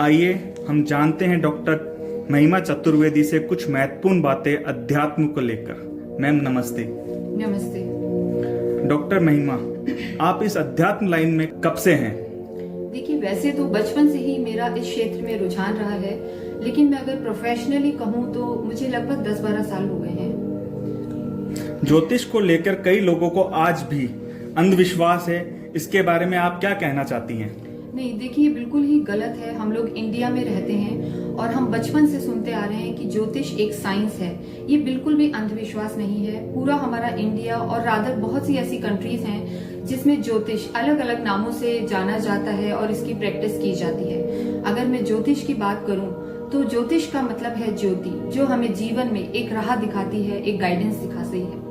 आइए हम जानते हैं डॉक्टर महिमा चतुर्वेदी से कुछ महत्वपूर्ण बातें अध्यात्म को लेकर। मैम नमस्ते। नमस्ते। डॉक्टर महिमा, आप इस अध्यात्म लाइन में कब से हैं? देखिए, वैसे तो बचपन से ही मेरा इस क्षेत्र में रुझान रहा है, लेकिन मैं अगर प्रोफेशनली कहूँ तो मुझे लगभग 10-12 साल हो गए हैं। ज्योतिष को लेकर कई लोगों को आज भी अंधविश्वास है, इसके बारे में आप क्या कहना चाहती हैं? नहीं, देखिए, बिल्कुल ही गलत है। हम लोग इंडिया में रहते हैं और हम बचपन से सुनते आ रहे हैं कि ज्योतिष एक साइंस है। ये बिल्कुल भी अंधविश्वास नहीं है। पूरा हमारा इंडिया और रादर बहुत सी ऐसी कंट्रीज हैं जिसमें ज्योतिष अलग अलग नामों से जाना जाता है और इसकी प्रैक्टिस की जाती है। अगर मैं ज्योतिष की बात करूं तो ज्योतिष का मतलब है ज्योति, जो हमें जीवन में एक राह दिखाती है, एक गाइडेंस दिखाती है।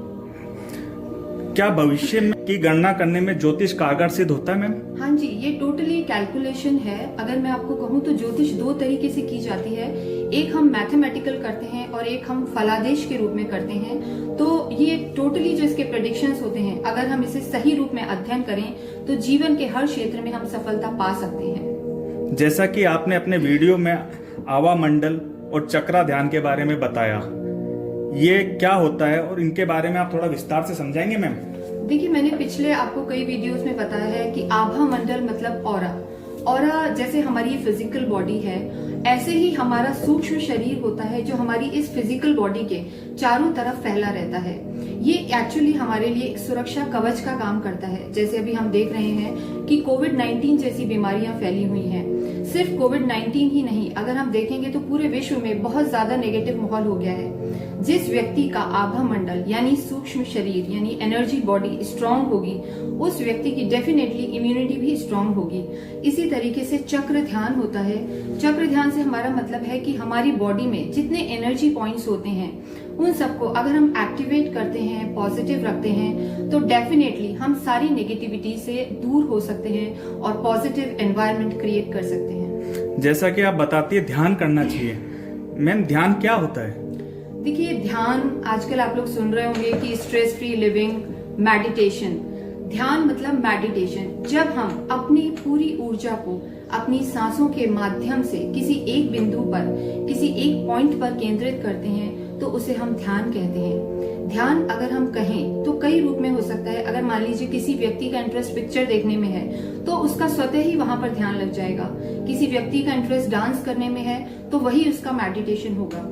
क्या भविष्य में की गणना करने में ज्योतिष कारगर सिद्ध होता है मैम? हाँ जी, ये टोटली कैलकुलेशन है। अगर मैं आपको कहूँ तो ज्योतिष 2 तरीके से की जाती है। एक हम मैथमेटिकल करते हैं और एक हम फलादेश के रूप में करते हैं। तो ये टोटली जो इसके प्रेडिक्शंस होते हैं, अगर हम इसे सही रूप में अध्ययन करें तो जीवन के हर क्षेत्र में हम सफलता पा सकते हैं। जैसा कि आपने अपने वीडियो में आवा मंडल और चक्रा ध्यान के बारे में बताया, ये क्या होता है और इनके बारे में आप थोड़ा विस्तार से समझाएंगे मैम? देखिए, मैंने पिछले आपको कई वीडियोस में बताया है कि आभा मंडल मतलब ऑरा जैसे हमारी फिजिकल बॉडी है, ऐसे ही हमारा सूक्ष्म शरीर होता है जो हमारी इस फिजिकल बॉडी के चारों तरफ फैला रहता है। ये एक्चुअली हमारे लिए एक सुरक्षा कवच का काम करता है। जैसे अभी हम देख रहे हैं कि कोविड-19 जैसी बीमारियां फैली हुई हैं। सिर्फ कोविड-19 ही नहीं, अगर हम देखेंगे तो पूरे विश्व में बहुत ज्यादा नेगेटिव माहौल हो गया है। जिस व्यक्ति का आभा मंडल यानी सूक्ष्म शरीर यानी एनर्जी बॉडी स्ट्रांग होगी, उस व्यक्ति की डेफिनेटली इम्यूनिटी भी स्ट्रांग होगी। इसी तरीके से चक्र ध्यान होता है। चक्र ध्यान से हमारा मतलब है कि हमारी बॉडी में जितने एनर्जी पॉइंट्स होते हैं, उन सबको अगर हम एक्टिवेट करते हैं, पॉजिटिव रखते हैं, तो डेफिनेटली हम सारी नेगेटिविटी से दूर हो सकते हैं और पॉजिटिव एनवायरनमेंट क्रिएट कर सकते हैं। जैसा कि आप बताती है ध्यान करना चाहिए, मैम ध्यान क्या होता है? देखिए, ध्यान आजकल आप लोग सुन रहे होंगे कि स्ट्रेस फ्री लिविंग, मेडिटेशन। ध्यान मतलब मेडिटेशन। जब हम अपनी पूरी ऊर्जा को अपनी सांसों के माध्यम से किसी एक बिंदु पर, किसी एक पॉइंट पर केंद्रित करते हैं, तो उसे हम ध्यान कहते हैं। ध्यान अगर हम कहें तो कई रूप में हो सकता है। अगर मान लीजिए किसी व्यक्ति का इंटरेस्ट पिक्चर देखने में है तो उसका स्वतः ही वहां पर ध्यान लग जाएगा। किसी व्यक्ति का इंटरेस्ट डांस करने में है तो वही उसका मेडिटेशन होगा।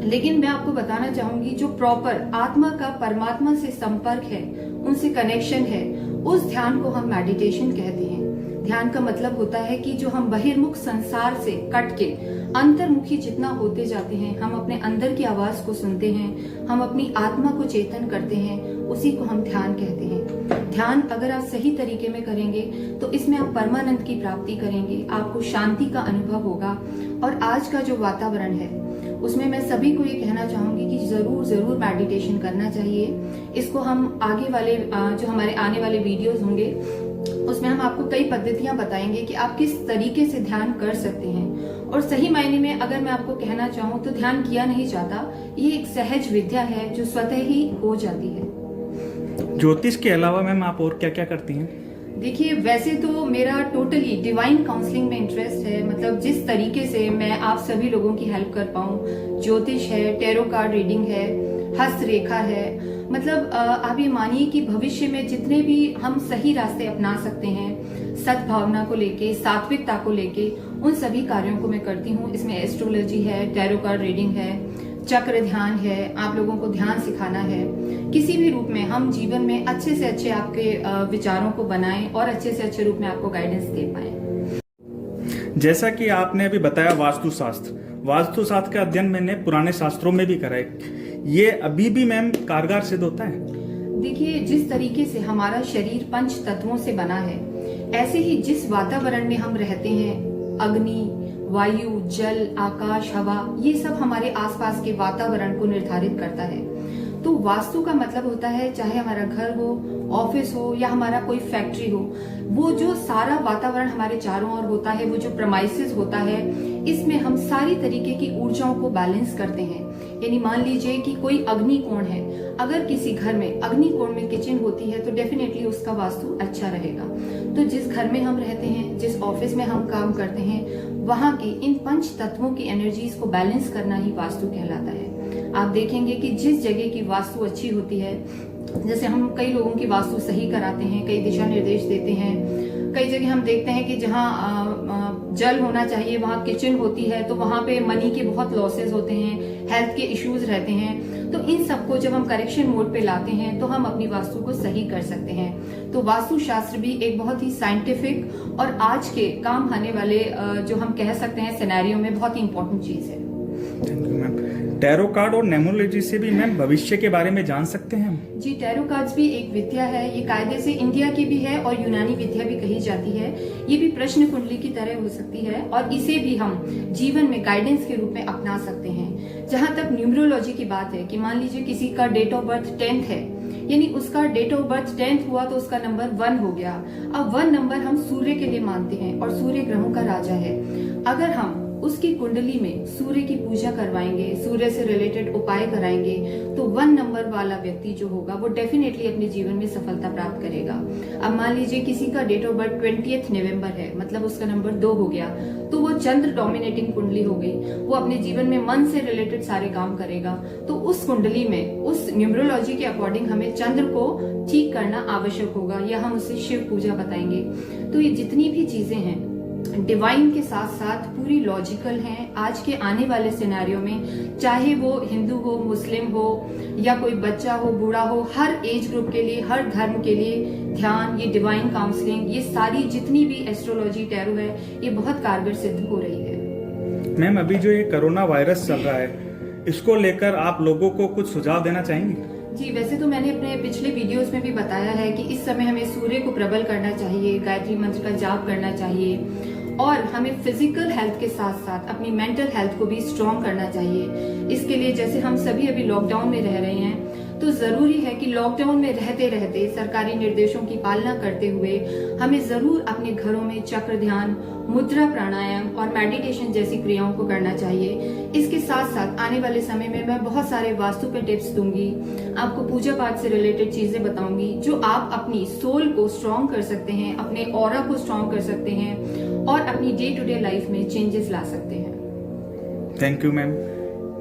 लेकिन मैं आपको बताना चाहूंगी, जो प्रॉपर आत्मा का परमात्मा से संपर्क है, उनसे कनेक्शन है, उस ध्यान को हम मेडिटेशन कहते हैं। ध्यान का मतलब होता है कि जो हम बहिर्मुख संसार से कट के अंतर्मुखी जितना होते जाते हैं, हम अपने अंदर की आवाज को सुनते हैं, हम अपनी आत्मा को चेतन करते हैं, उसी को हम ध्यान कहते हैं। ध्यान अगर आप सही तरीके में करेंगे तो इसमें आप परमानंद की प्राप्ति करेंगे, आपको शांति का अनुभव होगा। और आज का जो वातावरण है उसमें मैं सभी को ये कहना चाहूंगी कि जरूर मेडिटेशन करना चाहिए। इसको हम आगे वाले जो हमारे आने वाले वीडियोस होंगे उसमें हम आपको कई पद्धतियां बताएंगे कि आप किस तरीके से ध्यान कर सकते हैं। और सही मायने में अगर मैं आपको कहना चाहूँ तो ध्यान किया नहीं जाता, ये एक सहज विद्या है जो स्वतः ही हो जाती है। ज्योतिष के अलावा मैम आप और क्या क्या करती हैं? देखिए, वैसे तो मेरा टोटली डिवाइन काउंसलिंग में इंटरेस्ट है। मतलब जिस तरीके से मैं आप सभी लोगों की हेल्प कर पाऊँ, ज्योतिष है, टैरो कार्ड रीडिंग है, हस्तरेखा है। मतलब आप ये मानिए कि भविष्य में जितने भी हम सही रास्ते अपना सकते हैं, सद्भावना को लेके, सात्विकता को लेके, उन सभी कार्यों को मैं करती हूँ। इसमें एस्ट्रोलॉजी है, टैरो कार्ड रीडिंग है, चक्र ध्यान है, आप लोगों को ध्यान सिखाना है। किसी भी रूप में हम जीवन में अच्छे से अच्छे आपके विचारों को बनाएं और अच्छे से अच्छे रूप में आपको गाइडेंस दे पाएं। जैसा कि आपने अभी बताया वास्तुशास्त्र का अध्ययन मैंने पुराने शास्त्रों में भी करा है, ये अभी भी मैम कारगर सिद्ध होता है? देखिए, जिस तरीके से हमारा शरीर 5 तत्वों से बना है, ऐसे ही जिस वातावरण में हम रहते हैं, अग्नि, वायु, जल, आकाश, हवा, ये सब हमारे आसपास के वातावरण को निर्धारित करता है। तो वास्तु का मतलब होता है, चाहे हमारा घर हो, ऑफिस हो या हमारा कोई फैक्ट्री हो, वो जो सारा वातावरण हमारे चारों ओर होता है, वो जो प्रमाइसेस होता है, इसमें हम सारी तरीके की ऊर्जाओं को बैलेंस करते हैं। यानी मान लीजिए कि कोई अग्नि कोण है, अगर किसी घर में अग्नि कोण में किचन होती है तो डेफिनेटली उसका वास्तु अच्छा रहेगा। तो जिस घर में हम रहते हैं, जिस ऑफिस में हम काम करते हैं, वहां की इन पंच तत्वों की एनर्जीज को बैलेंस करना ही वास्तु कहलाता है। आप देखेंगे कि जिस जगह की वास्तु अच्छी होती है, जैसे हम कई लोगों की वास्तु सही कराते हैं, कई दिशा निर्देश देते हैं, कई जगह हम देखते हैं कि जहाँ जल होना चाहिए वहाँ किचन होती है, तो वहाँ पे मनी के बहुत लॉसेस होते हैं, हेल्थ के इश्यूज रहते हैं। तो इन सबको जब हम करेक्शन मोड पे लाते हैं तो हम अपनी वास्तु को सही कर सकते हैं। तो वास्तु शास्त्र भी एक बहुत ही साइंटिफिक और आज के काम आने वाले जो हम कह सकते हैं सिनेरियो में बहुत ही इंपॉर्टेंट चीज है। Thank you ma'am. Tarot card और न्यूमरोलॉजी से भी मैम भविष्य के बारे में जान सकते हैं हम? जी, टैरो कार्ड्स भी एक विद्या है। ये कायदे से इंडिया की भी है और यूनानी विद्या भी कही जाती है। ये भी प्रश्न कुंडली की तरह हो सकती है और इसे भी हम जीवन में गाइडेंस के रूप में अपना सकते हैं। जहां तक न्यूमरोलॉजी की बात है कि मान लीजिए किसी का डेट ऑफ बर्थ 10th है, यानी उसका डेट ऑफ बर्थ 10th हुआ तो उसका नंबर 1 हो गया। अब 1 नंबर हम सूर्य के लिए मानते हैं और सूर्य ग्रहों का राजा है। अगर हम उसकी कुंडली में सूर्य की पूजा करवाएंगे, सूर्य से रिलेटेड उपाय कराएंगे, तो 1 नंबर वाला व्यक्ति जो होगा वो डेफिनेटली अपने जीवन में सफलता प्राप्त करेगा। अब मान लीजिए किसी का डेट ऑफ बर्थ 20 नवंबर है, मतलब उसका नंबर 2 हो गया, तो वो चंद्र डोमिनेटिंग कुंडली हो गई। वो अपने जीवन में मन से रिलेटेड सारे काम करेगा। तो उस कुंडली में उस न्यूमरोलॉजी के अकॉर्डिंग हमें चंद्र को ठीक करना आवश्यक होगा, या हम उसे शिव पूजा बताएंगे। तो ये जितनी भी चीजें हैं डिवाइन के साथ साथ पूरी लॉजिकल हैं। आज के आने वाले सिनेरियो में चाहे वो हिंदू हो, मुस्लिम हो, या कोई बच्चा हो, बूढ़ा हो, हर एज ग्रुप के लिए, हर धर्म के लिए ध्यान, ये डिवाइन काउंसलिंग, ये सारी जितनी भी एस्ट्रोलॉजी, टैरो है, ये बहुत कारगर सिद्ध हो रही है। मैम, अभी जो ये कोरोना वायरस चल रहा है, इसको लेकर आप लोगों को कुछ सुझाव देना चाहेंगे? जी, वैसे तो मैंने अपने पिछले वीडियोस में भी बताया है कि इस समय हमें सूर्य को प्रबल करना चाहिए, गायत्री मंत्र का जाप करना चाहिए, और हमें फिजिकल हेल्थ के साथ साथ अपनी मेंटल हेल्थ को भी स्ट्रॉन्ग करना चाहिए। इसके लिए जैसे हम सभी अभी लॉकडाउन में रह रहे हैं, तो जरूरी है कि लॉकडाउन में रहते रहते सरकारी निर्देशों की पालना करते हुए हमें जरूर अपने घरों में चक्र ध्यान, मुद्रा प्राणायाम और मेडिटेशन जैसी क्रियाओं को करना चाहिए। इसके साथ साथ आने वाले समय में मैं बहुत सारे वास्तु पे टिप्स दूंगी, आपको पूजा पाठ से रिलेटेड चीजें बताऊंगी, जो आप अपनी सोल को स्ट्रॉन्ग कर सकते हैं, अपने ऑरा को स्ट्रॉन्ग कर सकते हैं और अपनी डे टू डे लाइफ में चेंजेस ला सकते हैं। Thank you ma'am.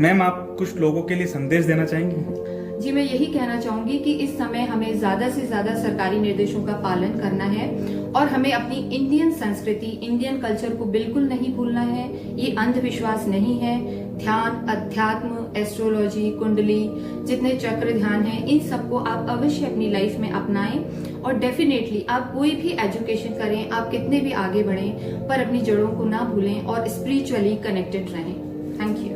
मैम, आप कुछ लोगों के लिए संदेश देना चाहेंगी? जी, मैं यही कहना चाहूंगी कि इस समय हमें ज्यादा से ज्यादा सरकारी निर्देशों का पालन करना है और हमें अपनी इंडियन संस्कृति, इंडियन कल्चर को बिल्कुल नहीं भूलना है। ये अंधविश्वास नहीं है। ध्यान, अध्यात्म, एस्ट्रोलॉजी, कुंडली, जितने चक्र ध्यान हैं, इन सबको आप अवश्य अपनी लाइफ में अपनाएं और डेफिनेटली आप कोई भी एजुकेशन करें, आप कितने भी आगे बढ़ें, पर अपनी जड़ों को ना भूलें और स्पिरिचुअली कनेक्टेड रहें। Thank you.